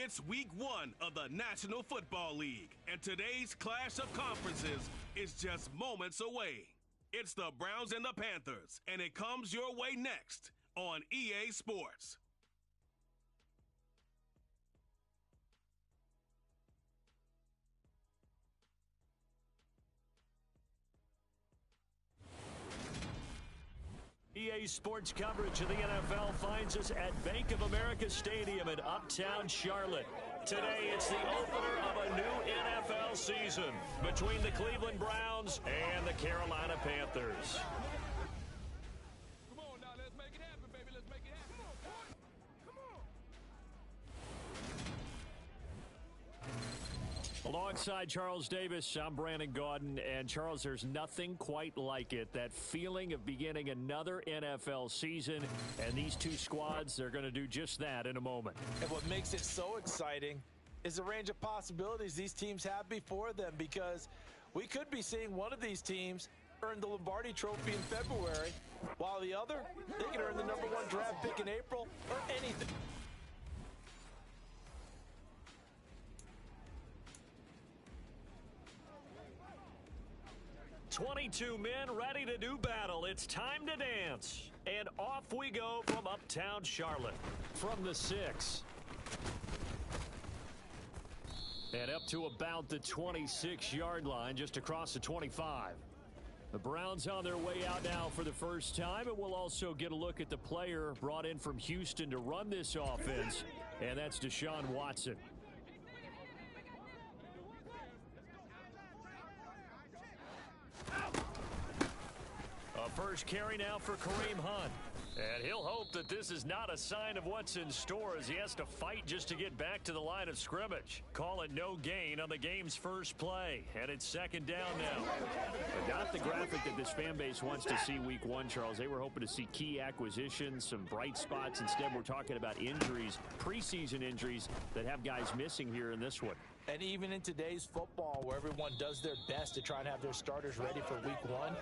It's week 1 of the National Football League, and today's clash of conferences is just moments away. It's the Browns and the Panthers, and it comes your way next on EA Sports. EA Sports coverage of the NFL finds us at Bank of America Stadium in Uptown Charlotte. Today, it's the opener of a new NFL season between the Cleveland Browns and the Carolina Panthers. Come on now, let's make it happen, baby. Let's make it happen. Come on, boy. Come on. Alongside Charles Davis, I'm Brandon Gaudin. And Charles, there's nothing quite like it. That feeling of beginning another NFL season. And these two squads, they're going to do just that in a moment. And what makes it so exciting is the range of possibilities these teams have before them, because we could be seeing one of these teams earn the Lombardi Trophy in February, while the other, they could earn the #1 draft pick in April or anything. 22 men ready to do battle. It's time to dance. And off we go from Uptown Charlotte. From the 6. And up to about the 26-yard line, just across the 25. The Browns on their way out now for the first time, and we'll also get a look at the player brought in from Houston to run this offense, and that's Deshaun Watson. First carry now for Kareem Hunt. And he'll hope that this is not a sign of what's in store, as he has to fight just to get back to the line of scrimmage. Call it no gain on the game's first play. And it's second down now. But not the graphic that this fan base wants to see week 1, Charles. They were hoping to see key acquisitions, some bright spots. Instead, we're talking about injuries, preseason injuries that have guys missing here in this one. And even in today's football, where everyone does their best to try and have their starters ready for week 1,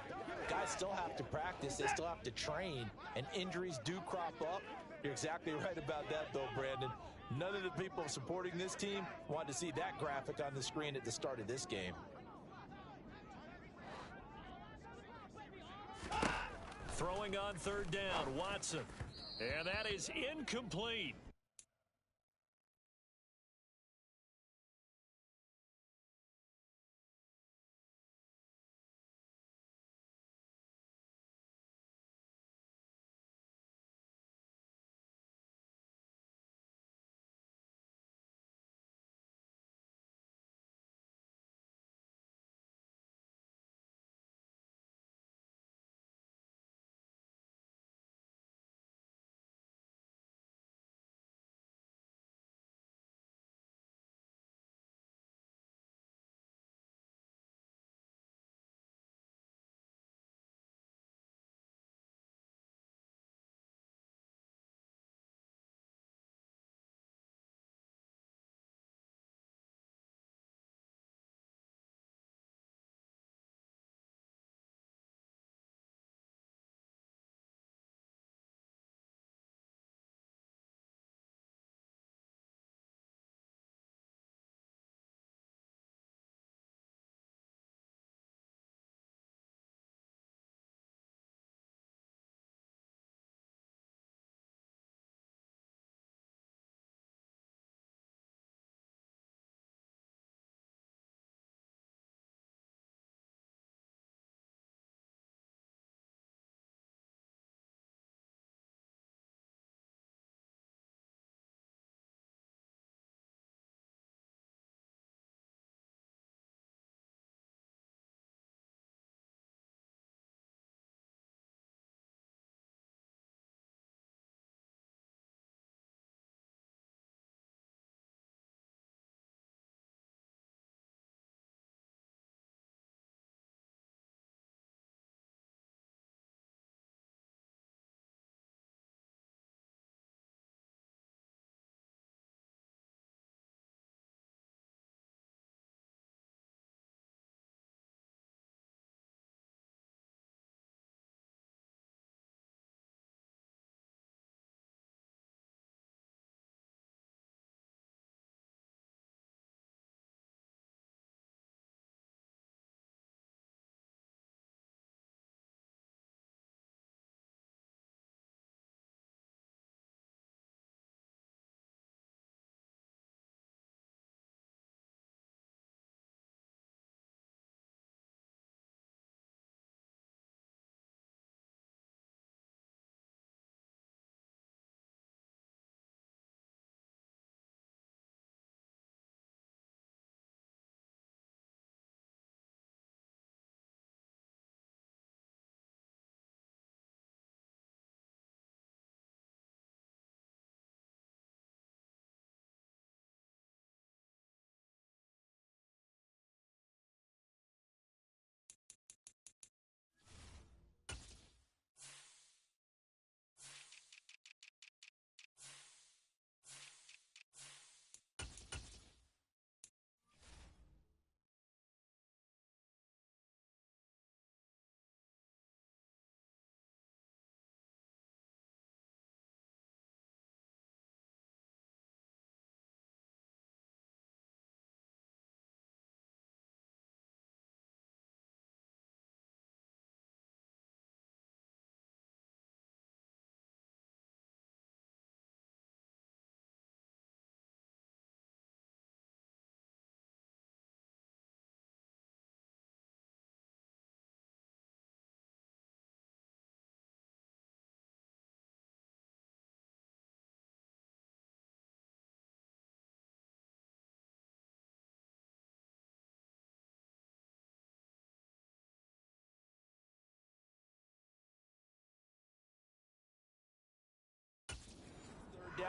guys still have to practice. They still have to train, and injuries do crop up. You're exactly right about that, though, Brandon. None of the people supporting this team want to see that graphic on the screen at the start of this game. Throwing on third down, Watson. And that is incomplete.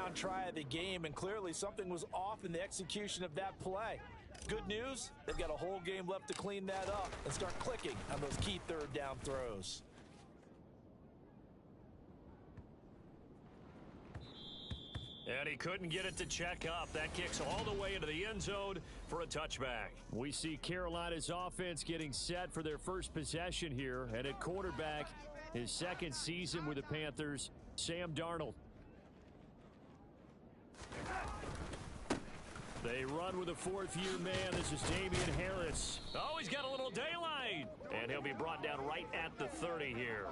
on try of the game, and clearly something was off in the execution of that play. Good news, they've got a whole game left to clean that up and start clicking on those key third down throws. And he couldn't get it to check up. That kicks all the way into the end zone for a touchback. We see Carolina's offense getting set for their first possession here. And at quarterback, his second season with the Panthers, Sam Darnold. They run with a fourth-year man. This is Damian Harris. Oh, he's got a little daylight. And he'll be brought down right at the 30 here.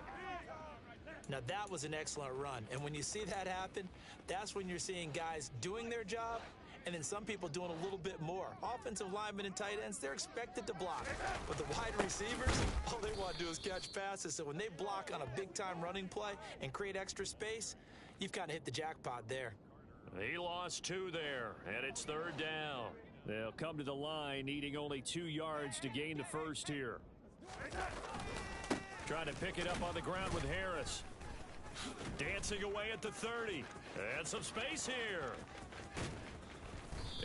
Now, that was an excellent run. And when you see that happen, that's when you're seeing guys doing their job and then some people doing a little bit more. Offensive linemen and tight ends, they're expected to block. But the wide receivers, all they want to do is catch passes. So when they block on a big-time running play and create extra space, you've kind of hit the jackpot there. He lost 2 there, and it's third down. They'll come to the line needing only 2 yards to gain the first here. Trying to pick it up on the ground with Harris. Dancing away at the 30. And some space here.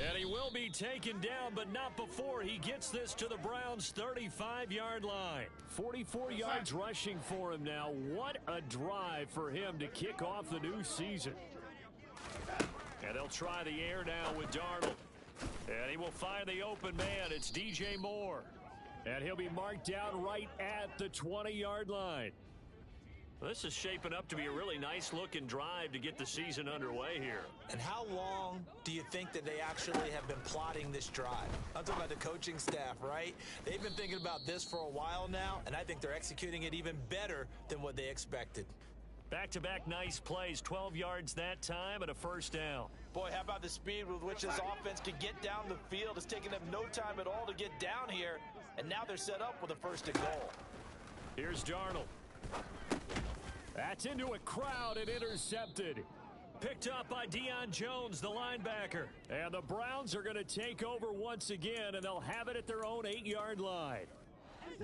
And he will be taken down, but not before he gets this to the Browns' 35-yard line. 44 yards rushing for him now. What a drive for him to kick off the new season. And they'll try the air now with Darnold. And he will find the open man. It's DJ Moore. And he'll be marked down right at the 20-yard line. This is shaping up to be a really nice-looking drive to get the season underway here. And how long do you think that they actually have been plotting this drive? I'm talking about the coaching staff, right? They've been thinking about this for a while now, and I think they're executing it even better than what they expected. Back-to-back nice plays, 12 yards that time and a first down. Boy, how about the speed with which this offense could get down the field? It's taken them no time at all to get down here, and now they're set up with a first and goal. Here's Darnold. That's into a crowd and intercepted. Picked up by Deion Jones, the linebacker. And the Browns are going to take over once again, and they'll have it at their own 8-yard line.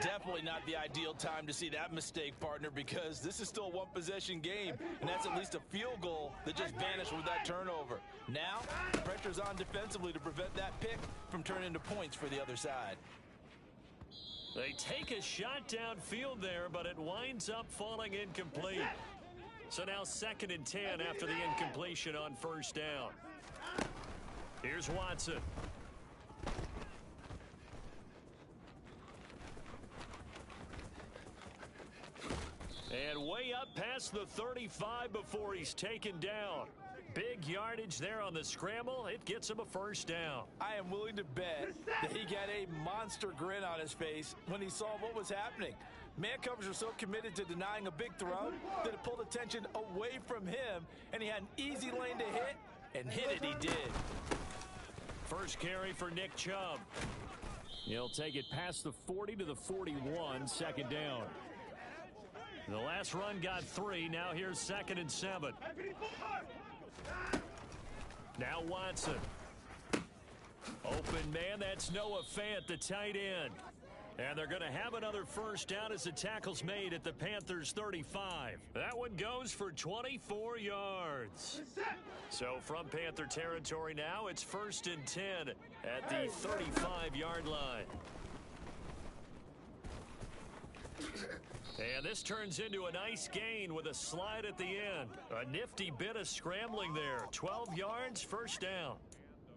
Definitely not the ideal time to see that mistake, partner, because this is still a one-possession game, and that's at least a field goal that just vanished with that turnover. Now, pressure's on defensively to prevent that pick from turning into points for the other side. They take a shot downfield there, but it winds up falling incomplete. So now 2nd and 10 after the incompletion on first down. Here's Watson. And way up past the 35 before he's taken down. Big yardage there on the scramble. It gets him a first down. I am willing to bet that he got a monster grin on his face when he saw what was happening. Man coverage was so committed to denying a big throw that it pulled attention away from him, and he had an easy lane to hit, and hit it he did. First carry for Nick Chubb. He'll take it past the 40 to the 41, 2nd down. The last run got 3. Now here's 2nd and 7. Now Watson. Open man, that's Noah Fant, the tight end. And they're going to have another first down as the tackle's made at the Panthers' 35. That one goes for 24 yards. So from Panther territory now, it's 1st and 10 at the 35-yard line. And this turns into a nice gain with a slide at the end. A nifty bit of scrambling there. 12 yards, first down.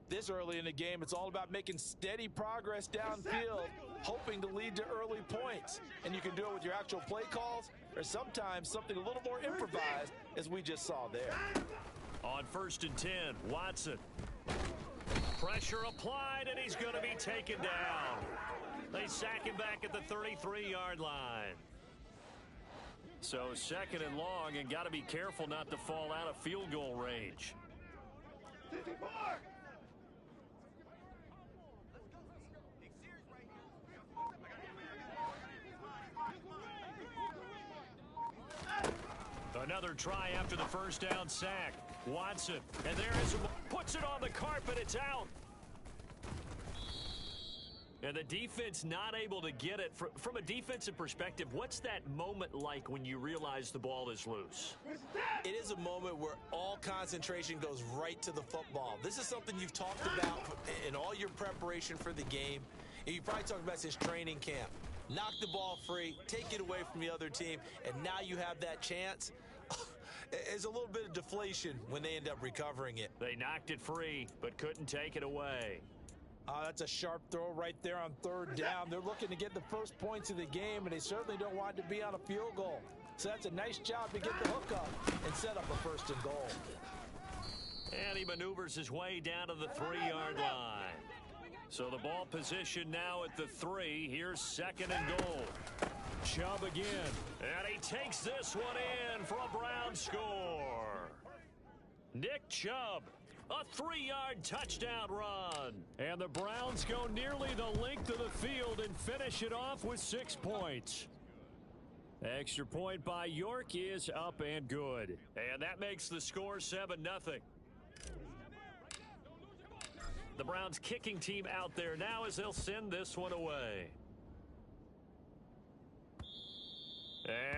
This early in the game, it's all about making steady progress downfield, hoping to lead to early points. And you can do it with your actual play calls or sometimes something a little more improvised, as we just saw there. On 1st and 10, Watson. Pressure applied, and he's going to be taken down. They sack him back at the 33-yard line. So 2nd and long, and got to be careful not to fall out of field goal range. Another try after the first down sack. Watson, and there is, puts it on the carpet, it's out. And the defense not able to get it. From a defensive perspective, what's that moment like when you realize the ball is loose? It is a moment where all concentration goes right to the football. This is something you've talked about in all your preparation for the game. And you probably talked about since training camp. Knock the ball free, take it away from the other team, and now you have that chance. There's a little bit of deflation when they end up recovering it. They knocked it free, but couldn't take it away. That's a sharp throw right there on third down. They're looking to get the first points of the game, and they certainly don't want it to be on a field goal. So that's a nice job to get the hook up and set up a first and goal. And he maneuvers his way down to the 3-yard line. So the ball position now at the 3. Here's second and goal. Chubb again. And he takes this one in for a Brown score. Nick Chubb. A 3-yard touchdown run. And the Browns go nearly the length of the field and finish it off with 6 points. Extra point by York is up and good. And that makes the score 7-0. The Browns kicking team out there now as they'll send this one away.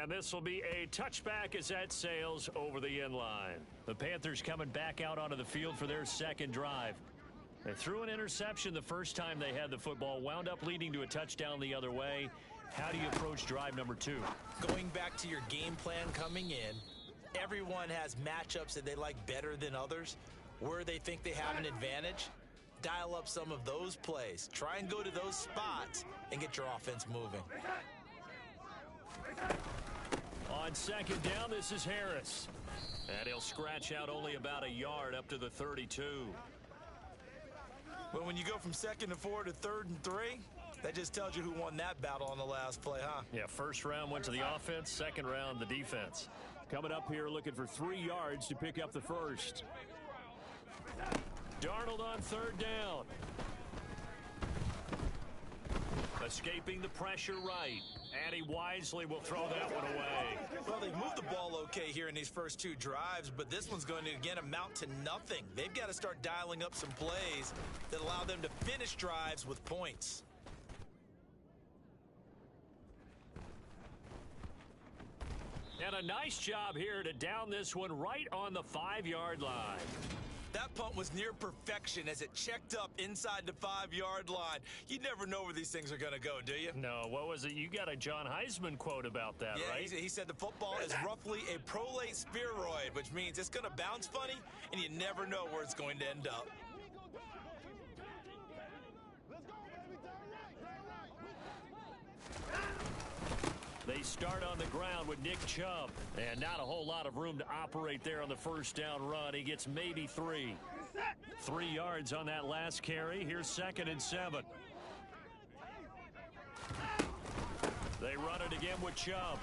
And this will be a touchback as that sails over the end line. The Panthers coming back out onto the field for their second drive. They threw an interception the first time they had the football, wound up leading to a touchdown the other way. How do you approach drive number 2? Going back to your game plan coming in, everyone has matchups that they like better than others. Where they think they have an advantage, dial up some of those plays. Try and go to those spots and get your offense moving. On second down, this is Harris. And he'll scratch out only about a yard up to the 32. Well, when you go from 2nd and 4 to 3rd and 3, that just tells you who won that battle on the last play, huh? Yeah, first round went to the offense, second round the defense. Coming up here looking for 3 yards to pick up the first. Darnold on third down. Escaping the pressure right. And he wisely will throw that one away. Well, they've moved the ball okay here in these first 2 drives, but this one's going to, again, amount to nothing. They've got to start dialing up some plays that allow them to finish drives with points. And a nice job here to down this one right on the 5-yard line. That punt was near perfection as it checked up inside the 5-yard line. You never know where these things are going to go, do you? No, what was it? You got a John Heisman quote about that, yeah, right? He said the football is roughly a prolate spheroid, which means it's going to bounce funny, and you never know where it's going to end up. They start on the ground with Nick Chubb. And not a whole lot of room to operate there on the first down run. He gets maybe 3. 3 yards on that last carry. Here's 2nd and 7. They run it again with Chubb.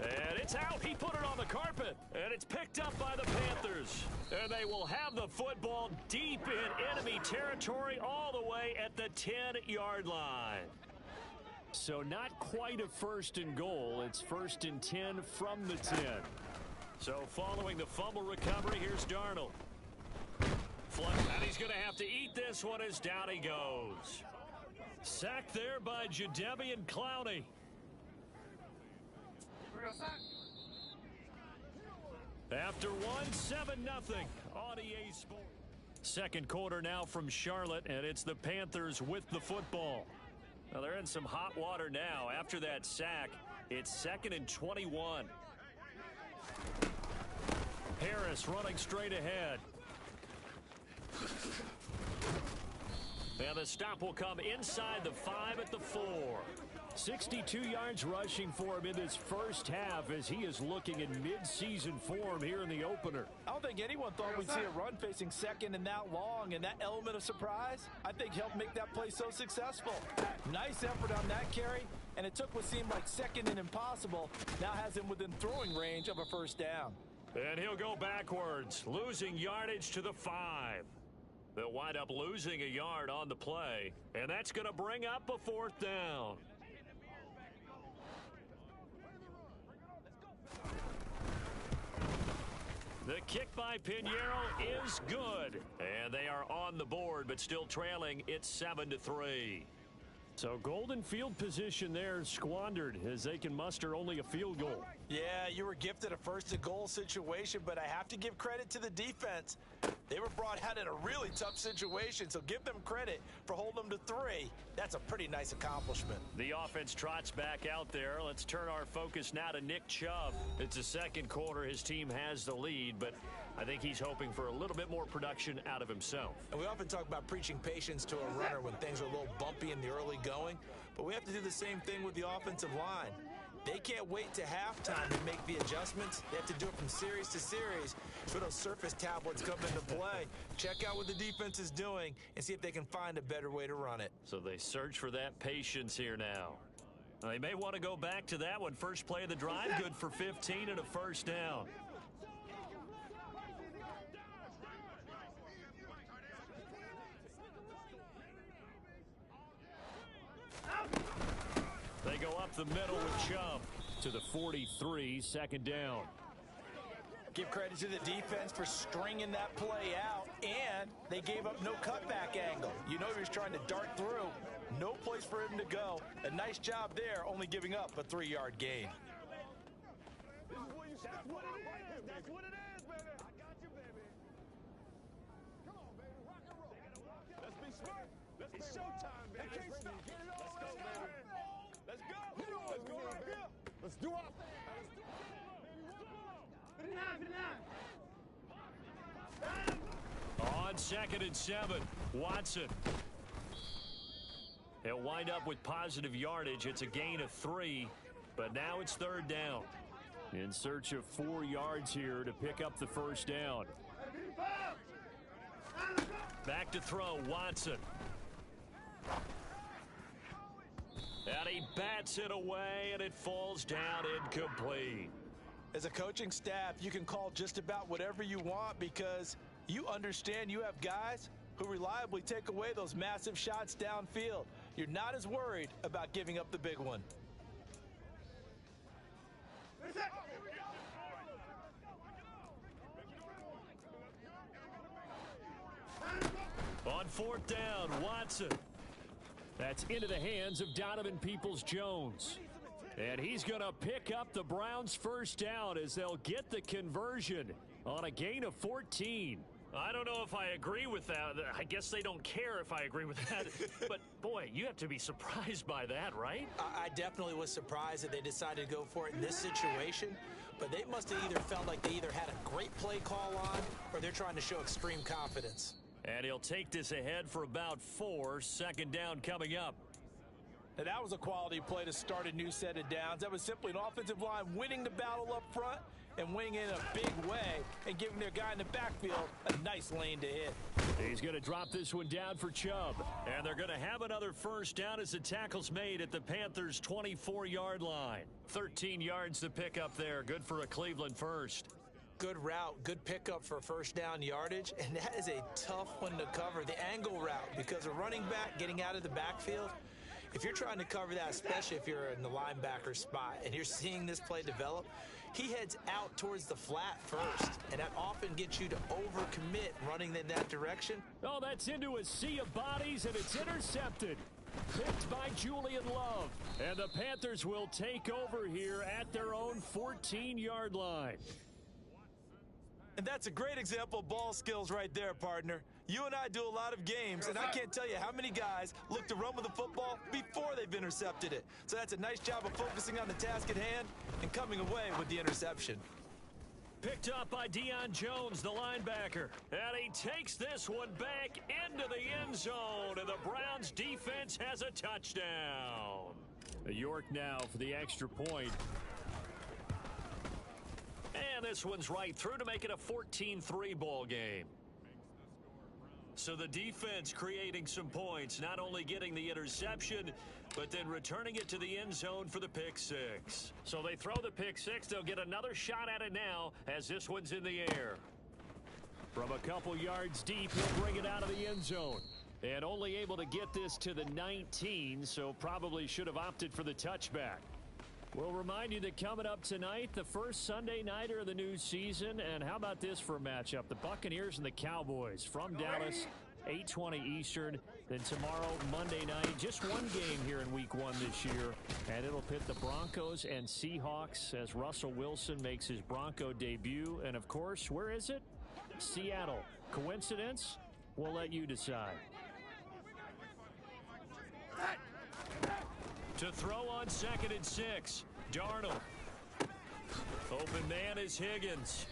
And it's out. He put it on the carpet. And it's picked up by the Panthers. And they will have the football deep in enemy territory all the way at the 10-yard line. So not quite a first and goal. It's 1st and 10 from the 10. So following the fumble recovery, here's Darnold. And he's going to have to eat this one as down he goes. Sacked there by Jadeveon Clowney. After 7-0 on EA Sports. Second quarter now from Charlotte, and it's the Panthers with the football. Now they're in some hot water now. After that sack, it's 2nd and 21. Harris running straight ahead. And the stop will come inside the 5 at the 4. 62 yards rushing for him in this first half as he is looking in mid-season form here in the opener. I don't think anyone thought we'd see a run facing 2nd and that long, and that element of surprise, I think, helped make that play so successful. Nice effort on that carry, and it took what seemed like 2nd and impossible, now has him within throwing range of a first down. And he'll go backwards, losing yardage to the 5. They'll wind up losing a yard on the play, and that's going to bring up a 4th down. The kick by Pinheiro is good. And they are on the board, but still trailing. It's 7-3. So golden field position there squandered as they can muster only a field goal. Yeah, you were gifted a first-and-goal situation, but I have to give credit to the defense. They were brought out in a really tough situation, so give them credit for holding them to 3. That's a pretty nice accomplishment. The offense trots back out there. Let's turn our focus now to Nick Chubb. It's the second quarter. His team has the lead, but I think he's hoping for a little bit more production out of himself. And we often talk about preaching patience to a runner when things are a little bumpy in the early going, but we have to do the same thing with the offensive line. They can't wait to halftime to make the adjustments. They have to do it from series to series for those surface tablets come into play. Check out what the defense is doing and see if they can find a better way to run it. So they search for that patience here now. They may want to go back to that one. First play of the drive, good for 15 and a first down. They go up the middle with Chubb to the 43, second down. Give credit to the defense for stringing that play out, and they gave up no cutback angle. You know he was trying to dart through. No place for him to go. A nice job there, only giving up a 3-yard gain. That's what it is. That's what it is, baby. I got you, baby. Come on, baby. Rock and roll. Let's be smart. It's showtime, baby. They can't stop. Get it all. Let's go, baby. Let's go. Let's go right here. Let's do our thing. On 2nd and 7, Watson. He'll wind up with positive yardage. It's a gain of 3, but now it's 3rd down. In search of 4 yards here to pick up the first down. Back to throw, Watson. And he bats it away, and it falls down incomplete. As a coaching staff, you can call just about whatever you want because you understand you have guys who reliably take away those massive shots downfield. You're not as worried about giving up the big one. On 4th down, Watson. That's into the hands of Donovan Peoples-Jones. And he's going to pick up the Browns' first down as they'll get the conversion on a gain of 14. I don't know if I agree with that. I guess they don't care if I agree with that. But, boy, you have to be surprised by that, right? I definitely was surprised that they decided to go for it in this situation. But they must have either felt like they either had a great play call on or they're trying to show extreme confidence. And he'll take this ahead for about 4. Second down coming up. Now, that was a quality play to start a new set of downs. That was simply an offensive line winning the battle up front and winning in a big way and giving their guy in the backfield a nice lane to hit. He's going to drop this one down for Chubb. And they're going to have another first down as the tackle's made at the Panthers' 24-yard line. 13 yards to pick up there. Good for a Cleveland first. Good route, good pickup for first down yardage, and that is a tough one to cover, the angle route, because a running back getting out of the backfield, if you're trying to cover that, especially if you're in the linebacker spot and you're seeing this play develop, he heads out towards the flat first, and that often gets you to overcommit running in that direction. Oh, that's into a sea of bodies, and it's intercepted. Picked by Julian Love. And the Panthers will take over here at their own 14-yard line. And that's a great example of ball skills right there, partner. You and I do a lot of games, and I can't tell you how many guys look to run with the football before they've intercepted it. So that's a nice job of focusing on the task at hand and coming away with the interception. Picked up by Deion Jones, the linebacker. And he takes this one back into the end zone, and the Browns defense has a touchdown. York now for the extra point. And this one's right through to make it a 14-3 ball game. So the defense creating some points, not only getting the interception, but then returning it to the end zone for the pick six. So they throw the pick six. They'll get another shot at it now as this one's in the air. From a couple yards deep, he'll bring it out of the end zone. And only able to get this to the 19, so probably should have opted for the touchback. We'll remind you that coming up tonight, the first Sunday nighter of the new season. And how about this for a matchup? The Buccaneers and the Cowboys from Dallas, 8:20 Eastern. Then tomorrow, Monday night, just one game here in Week 1 this year. And it'll pit the Broncos and Seahawks as Russell Wilson makes his Bronco debut. And, of course, where is it? Seattle. Coincidence? We'll let you decide. To throw on 2nd and 6, Darnold. Open man is Higgins.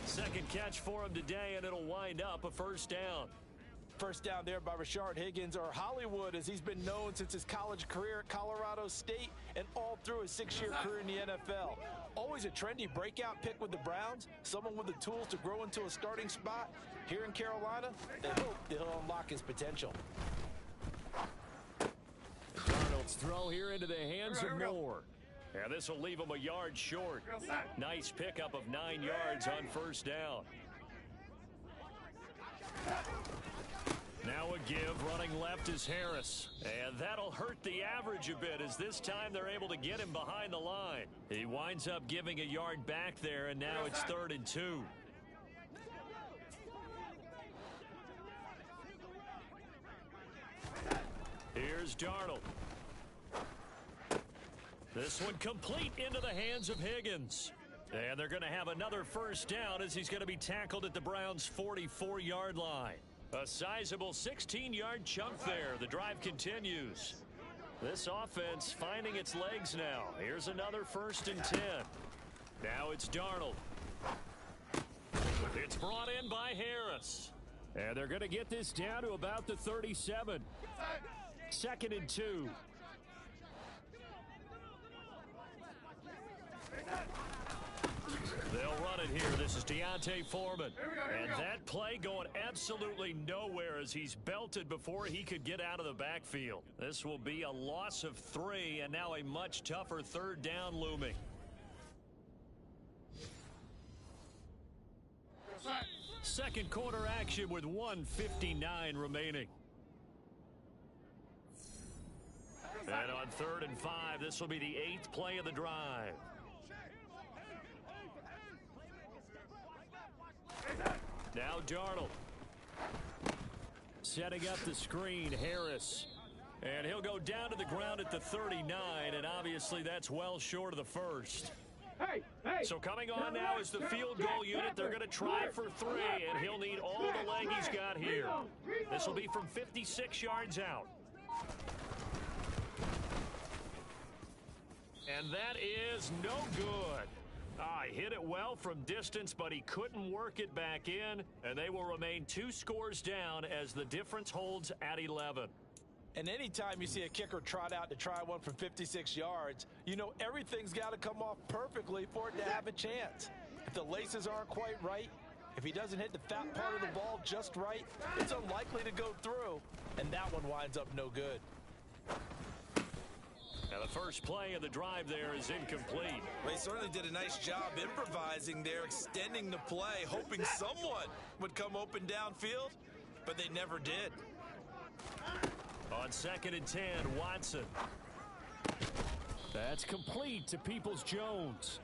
Second catch for him today, and it'll wind up a first down. First down there by Rashard Higgins, or Hollywood, as he's been known since his college career at Colorado State and all through his 6-year career in the NFL. Always a trendy breakout pick with the Browns, someone with the tools to grow into a starting spot. Here in Carolina, they hope that he'll unlock his potential. Darnold's throw here into the hands of Moore. And this will leave him a yard short. Nice pickup of 9 yards on first down. Now a give, running left is Harris. And that'll hurt the average a bit, as this time they're able to get him behind the line. He winds up giving a yard back there, and now it's 3rd and 2. Here's Darnold. This one complete into the hands of Higgins. And they're going to have another first down as he's going to be tackled at the Browns' 44-yard line. A sizable 16-yard chunk there. The drive continues. This offense finding its legs now. Here's another 1st and 10. Now it's Darnold. It's brought in by Harris. And they're going to get this down to about the 37. 2nd and 2. They'll run it here. This is Deontay Foreman. And that play going absolutely nowhere as he's belted before he could get out of the backfield. This will be a loss of 3, and now a much tougher 3rd down looming. Second quarter action with 1:59 remaining. And on 3rd and 5, this will be the 8th play of the drive. Now Darnold. Setting up the screen, Harris. And he'll go down to the ground at the 39, and obviously that's well short of the first. So coming on now is the field goal unit. They're going to try for 3, and he'll need all the leg he's got here. This will be from 56 yards out. And that is no good. He hit it well from distance, but he couldn't work it back in, and they will remain 2 scores down as the difference holds at 11. And anytime you see a kicker trot out to try one from 56 yards, you know everything's got to come off perfectly for it to have a chance. If the laces aren't quite right, if he doesn't hit the fat part of the ball just right, it's unlikely to go through, and that one winds up no good. Now the first play of the drive there is incomplete. Well, he certainly did a nice job improvising there, extending the play, hoping someone would come open downfield, but they never did. On 2nd and 10, Watson. That's complete to Peoples-Jones.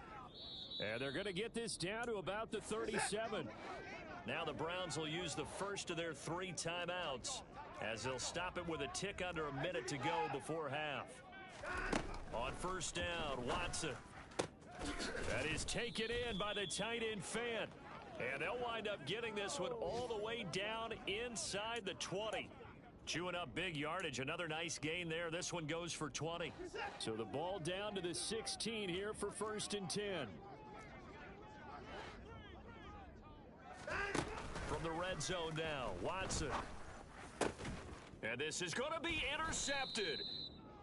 And they're going to get this down to about the 37. Now the Browns will use the first of their 3 timeouts as they'll stop it with a tick under a minute to go before half. On first down, Watson. That is taken in by the tight end Fant. And they'll wind up getting this one all the way down inside the 20. Chewing up big yardage. Another nice gain there. This one goes for 20. So the ball down to the 16 here for 1st and 10. From the red zone now, Watson. And this is going to be intercepted.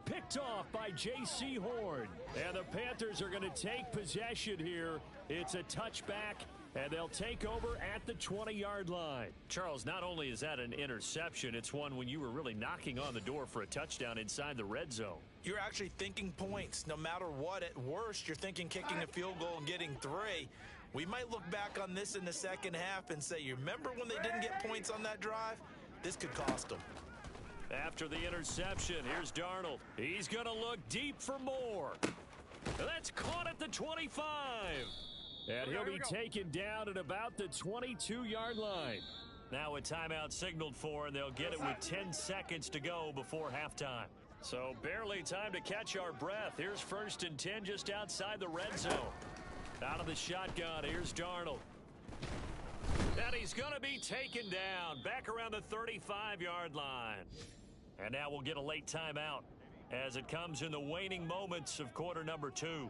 Picked off by J.C. Horn. And the Panthers are going to take possession here. It's a touchback, and they'll take over at the 20-yard line. Charles, not only is that an interception, it's one when you were really knocking on the door for a touchdown inside the red zone. You're actually thinking points. No matter what, at worst, you're thinking kicking a field goal and getting 3. We might look back on this in the second half and say, you remember when they didn't get points on that drive? This could cost them. After the interception, here's Darnold. He's going to look deep for more. That's caught at the 25. And he'll be taken down at about the 22-yard line. Now a timeout signaled for, and they'll get it with 10 seconds to go before halftime. So barely time to catch our breath. Here's 1st and 10 just outside the red zone. Out of the shotgun, here's Darnold. And he's going to be taken down back around the 35-yard line. And now we'll get a late timeout as it comes in the waning moments of quarter number 2.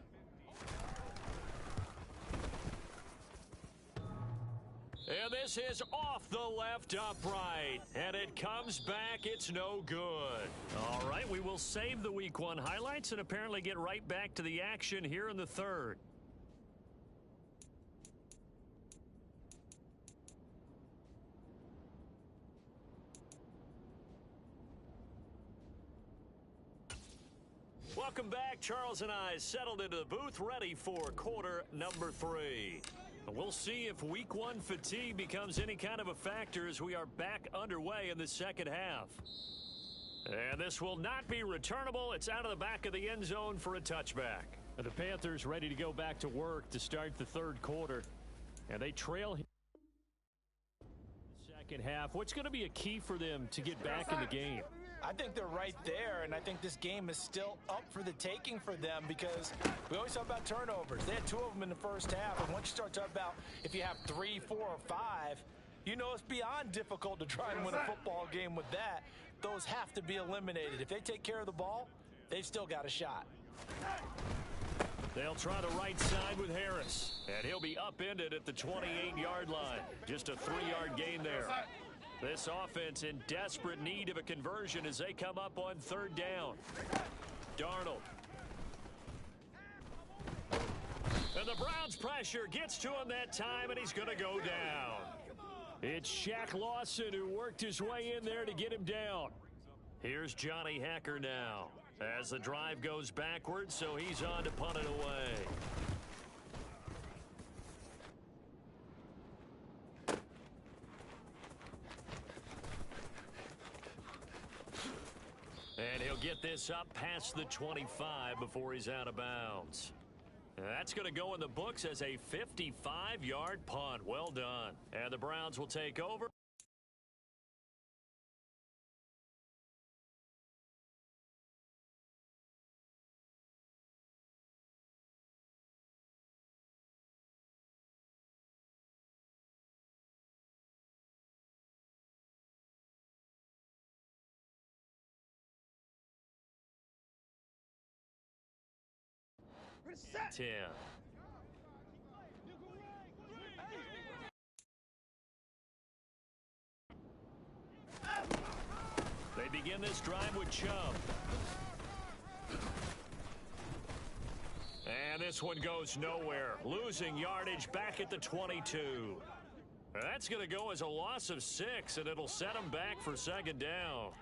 And this is off the left upright. And it comes back. It's no good. All right, we will save the Week 1 highlights and apparently get right back to the action here in the third. Welcome back. Charles and I settled into the booth, ready for quarter number 3. We'll see if Week 1 fatigue becomes any kind of a factor as we are back underway in the second half. And this will not be returnable. It's out of the back of the end zone for a touchback. The Panthers ready to go back to work to start the third quarter. And they trail the second half. What's going to be a key for them to get back in the game? I think they're right there, and I think this game is still up for the taking for them because we always talk about turnovers. They had 2 of them in the first half, and once you start talking about if you have 3, 4, or 5, you know it's beyond difficult to try and win a football game with that. Those have to be eliminated. If they take care of the ball, they've still got a shot. They'll try the right side with Harris, and he'll be upended at the 28-yard line. Just a 3-yard gain there. This offense in desperate need of a conversion as they come up on 3rd down. Darnold. And the Browns' pressure gets to him that time, and he's going to go down. It's Shaq Lawson who worked his way in there to get him down. Here's Johnny Hacker now as the drive goes backwards, so he's on to punt it away. And he'll get this up past the 25 before he's out of bounds. That's going to go in the books as a 55-yard punt. Well done. And the Browns will take over. Set. 10. They begin this drive with Chubb. And this one goes nowhere. Losing yardage back at the 22. That's going to go as a loss of 6, and it'll set them back for 2nd down.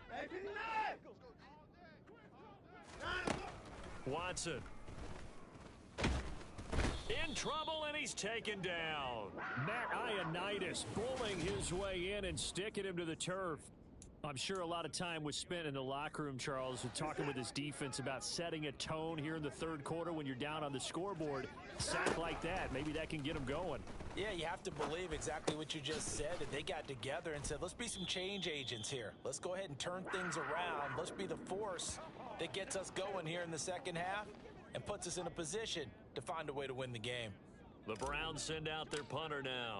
Watson. In trouble, and he's taken down. Matt Ioannidis bullying his way in and sticking him to the turf. I'm sure a lot of time was spent in the locker room, Charles, with talking with his defense about setting a tone here in the third quarter when you're down on the scoreboard. Sack like that, maybe that can get them going. Yeah, you have to believe exactly what you just said, that they got together and said, let's be some change agents here. Let's go ahead and turn things around. Let's be the force that gets us going here in the second half and puts us in a position to find a way to win the game. The Browns send out their punter now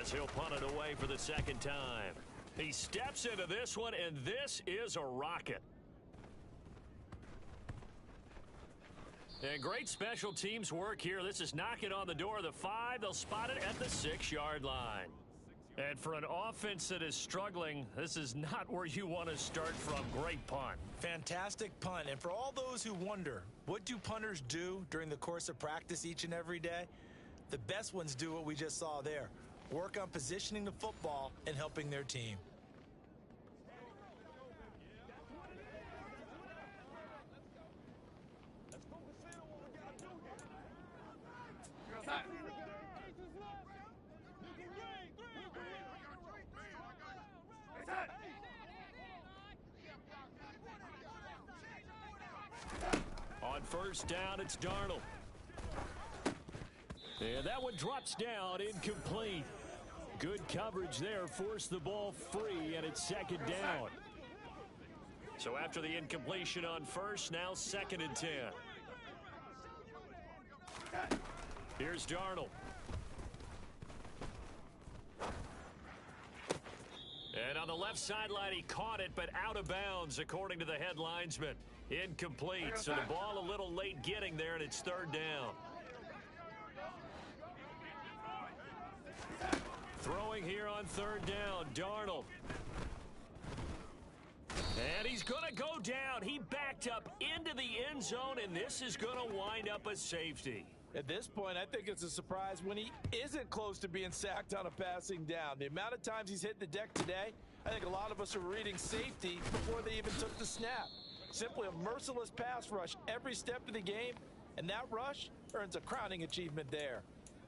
as he'll punt it away for the 2nd time. He steps into this one, and this is a rocket. And great special teams work here. This is knocking on the door of the 5. They'll spot it at the 6-yard line. And for an offense that is struggling, this is not where you want to start from. Great punt. Fantastic punt. And for all those who wonder, what do punters do during the course of practice each and every day? The best ones do what we just saw there. Work on positioning the football and helping their team. first down. It's Darnold. And that one drops down, incomplete. Good coverage there, forced the ball free, and it's second down. So after the incompletion on first, now 2nd and 10. Here's Darnold. And on the left sideline, he caught it, but out of bounds, according to the head linesman. Incomplete, so the ball a little late getting there, and it's 3rd down. Throwing here on 3rd down, Darnold. And he's going to go down. He backed up into the end zone, and this is going to wind up a safety. At this point, I think it's a surprise when he isn't close to being sacked on a passing down. The amount of times he's hit the deck today, I think a lot of us are reading safety before they even took the snap. Simply a merciless pass rush every step of the game, and that rush earns a crowning achievement there.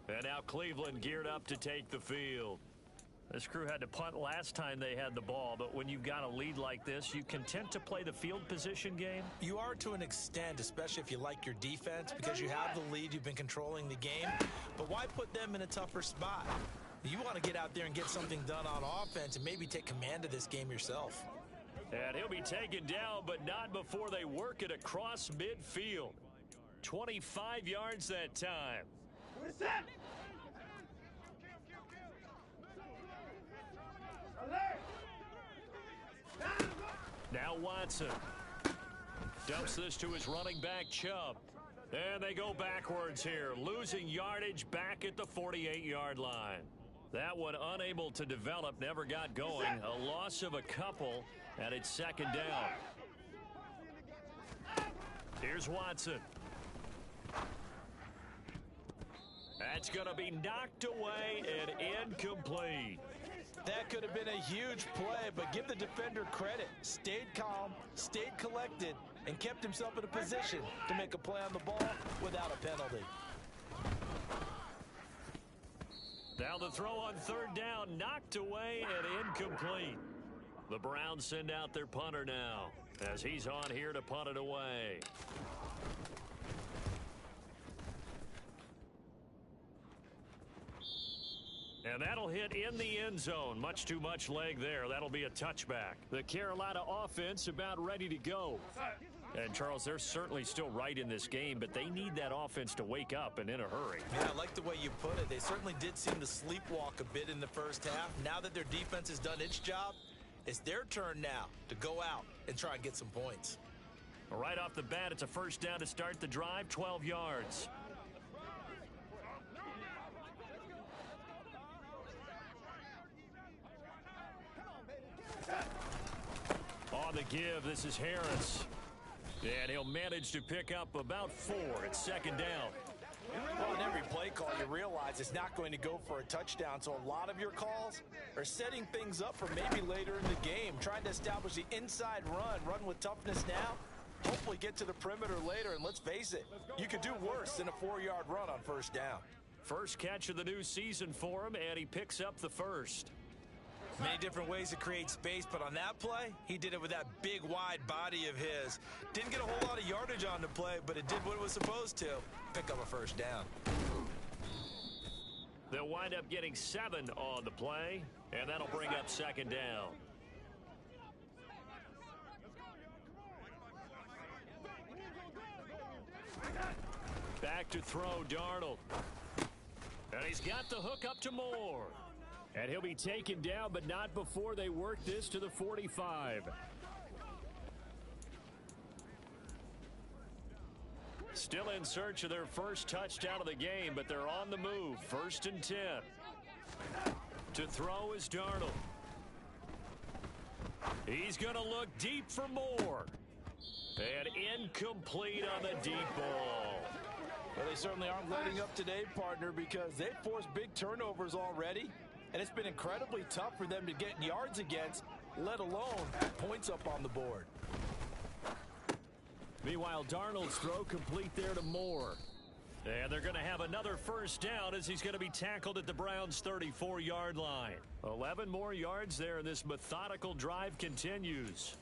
And now Cleveland geared up to take the field. This crew had to punt last time they had the ball, but when you've got a lead like this, you content to play the field position game? You are to an extent, especially if you like your defense, because you have the lead, you've been controlling the game. But why put them in a tougher spot? You want to get out there and get something done on offense and maybe take command of this game yourself. And he'll be taken down, but not before they work it across midfield. 25 yards that time. Now Watson dumps this to his running back, Chubb. And they go backwards here, losing yardage back at the 48-yard line. That one unable to develop, never got going. A loss of a couple, and it's 2nd down. Here's Watson. That's going to be knocked away and incomplete. That could have been a huge play, but give the defender credit. Stayed calm, stayed collected, and kept himself in a position to make a play on the ball without a penalty. Now the throw on 3rd down, knocked away and incomplete. The Browns send out their punter now, as he's on here to punt it away. And that'll hit in the end zone. Much too much leg there. That'll be a touchback. The Carolina offense about ready to go. And, Charles, they're certainly still right in this game, but they need that offense to wake up and in a hurry. Yeah, I like the way you put it. They certainly did seem to sleepwalk a bit in the first half. Now that their defense has done its job, it's their turn now to go out and try and get some points. Right off the bat, it's a 1st down to start the drive, 12 yards. On the give, this is Harris. And he'll manage to pick up about 4. It's 2nd down. Well, in every play call, you realize it's not going to go for a touchdown, so a lot of your calls are setting things up for maybe later in the game, trying to establish the inside run with toughness now, hopefully get to the perimeter later, and let's face it, you could do worse than a 4-yard run on 1st down. First catch of the new season for him, and he picks up the 1st. Many different ways to create space, but on that play, he did it with that big, wide body of his. Didn't get a whole lot of yardage on the play, but it did what it was supposed to. Pick up a 1st down. They'll wind up getting 7 on the play, and that'll bring up 2nd down. Back to throw, Darnold. And he's got the hook up to Moore. And he'll be taken down, but not before they work this to the 45. Still in search of their first touchdown of the game, but they're on the move. 1st and 10. To throw is Darnold. He's going to look deep for Moore. And incomplete on the deep ball. Well, they certainly aren't letting up today, partner, because they've forced big turnovers already. And it's been incredibly tough for them to get yards against, let alone points up on the board. Meanwhile, Darnold's throw complete there to Moore. And they're going to have another 1st down as he's going to be tackled at the Browns' 34-yard line. 11 more yards there, and this methodical drive continues.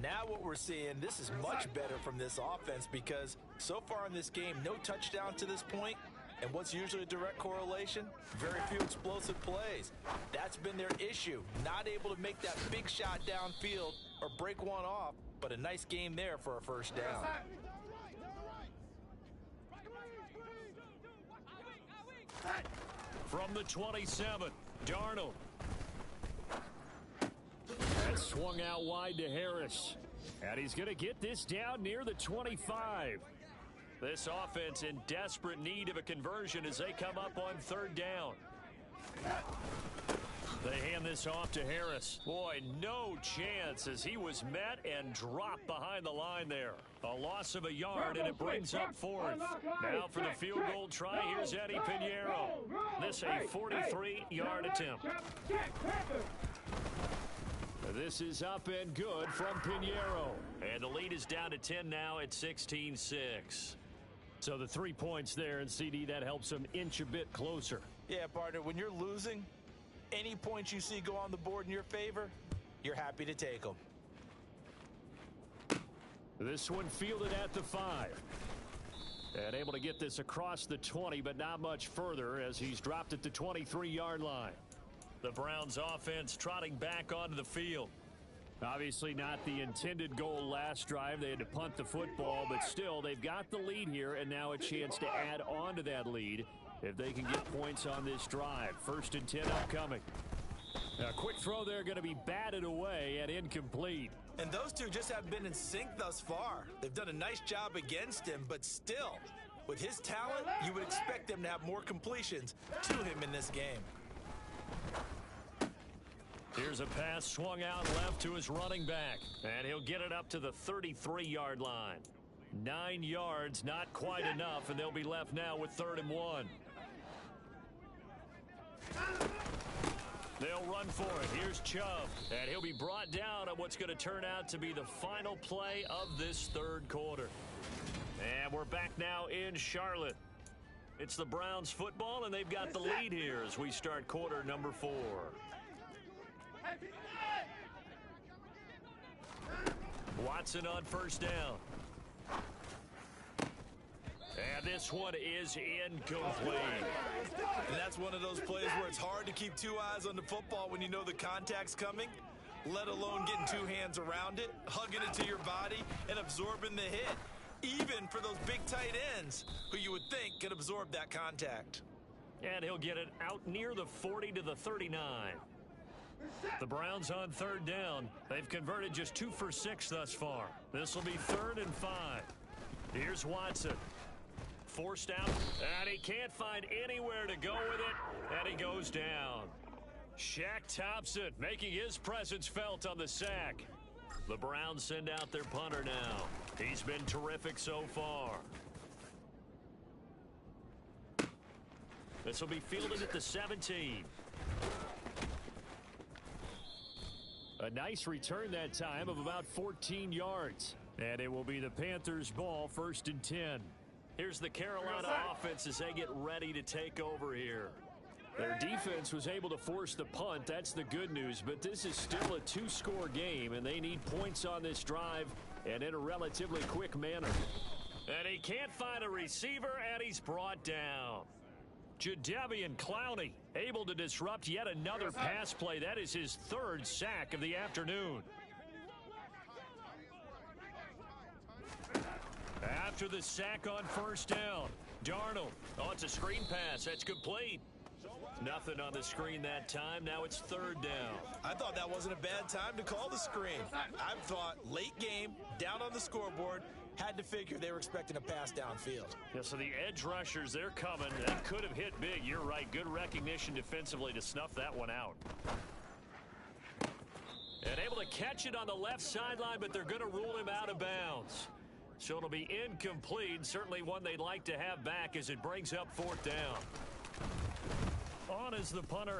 Now what we're seeing, this is much better from this offense because so far in this game, no touchdown to this point. And what's usually a direct correlation? Very few explosive plays. That's been their issue. Not able to make that big shot downfield or break one off, but a nice game there for a first down. From the 27, Darnold. That's swung out wide to Harris. And he's going to get this down near the 25. This offense in desperate need of a conversion as they come up on third down. They hand this off to Harris. Boy, no chance as he was met and dropped behind the line there. A loss of a yard, and it brings up fourth. Now for the field goal try, here's Eddie Pinheiro. This a 43-yard attempt. This is up and good from Pinheiro. And the lead is down to 10 now at 16-6. So the 3 points there, and CD, that helps them inch a bit closer. Yeah, partner, when you're losing, any points you see go on the board in your favor, you're happy to take them. This one fielded at the 5. And able to get this across the 20, but not much further as he's dropped at the 23-yard line. The Browns offense trotting back onto the field. Obviously not the intended goal last drive. They had to punt the football, but still they've got the lead here and now a chance to add on to that lead if they can get points on this drive. 1st and 10 upcoming. A quick throw there going to be batted away and incomplete. And those two just haven't been in sync thus far. They've done a nice job against him, but still, with his talent, you would expect them to have more completions to him in this game. Here's a pass swung out left to his running back, and he'll get it up to the 33-yard line. 9 yards, not quite enough, and they'll be left now with 3rd and 1. They'll run for it. Here's Chubb, and he'll be brought down on what's going to turn out to be the final play of this 3rd quarter. And we're back now in Charlotte. It's the Browns football, and they've got the lead here as we start quarter number 4. Watson on 1st down. And this one is incomplete. And that's one of those plays where it's hard to keep 2 eyes on the football when you know the contact's coming, let alone getting 2 hands around it, hugging it to your body, and absorbing the hit, even for those big tight ends who you would think could absorb that contact. And he'll get it out near the 40 to the 39. The Browns on 3rd down. They've converted just 2 for 6 thus far. This will be 3rd and 5. Here's Watson. Forced out, and he can't find anywhere to go with it, and he goes down. Shaq Thompson making his presence felt on the sack. The Browns send out their punter now. He's been terrific so far. This will be fielded at the 17. A nice return that time of about 14 yards. And it will be the Panthers' ball, 1st and 10. Here's the Carolina offense as they get ready to take over here. Their defense was able to force the punt. That's the good news. But this is still a 2-score game, and they need points on this drive and in a relatively quick manner. And he can't find a receiver, and he's brought down. Jadeveon Clowney able to disrupt yet another pass play. That is his 3rd sack of the afternoon. After the sack on 1st down, Darnold. Oh, it's a screen pass. That's complete. Nothing on the screen that time. Now it's 3rd down. I thought that wasn't a bad time to call the screen. I thought late game, down on the scoreboard, had to figure they were expecting a pass downfield. Yeah, so the edge rushers, they're coming. They could have hit big. You're right. Good recognition defensively to snuff that one out. And able to catch it on the left sideline, but they're going to rule him out of bounds. So it'll be incomplete. Certainly one they'd like to have back as it brings up 4th down. On is the punter.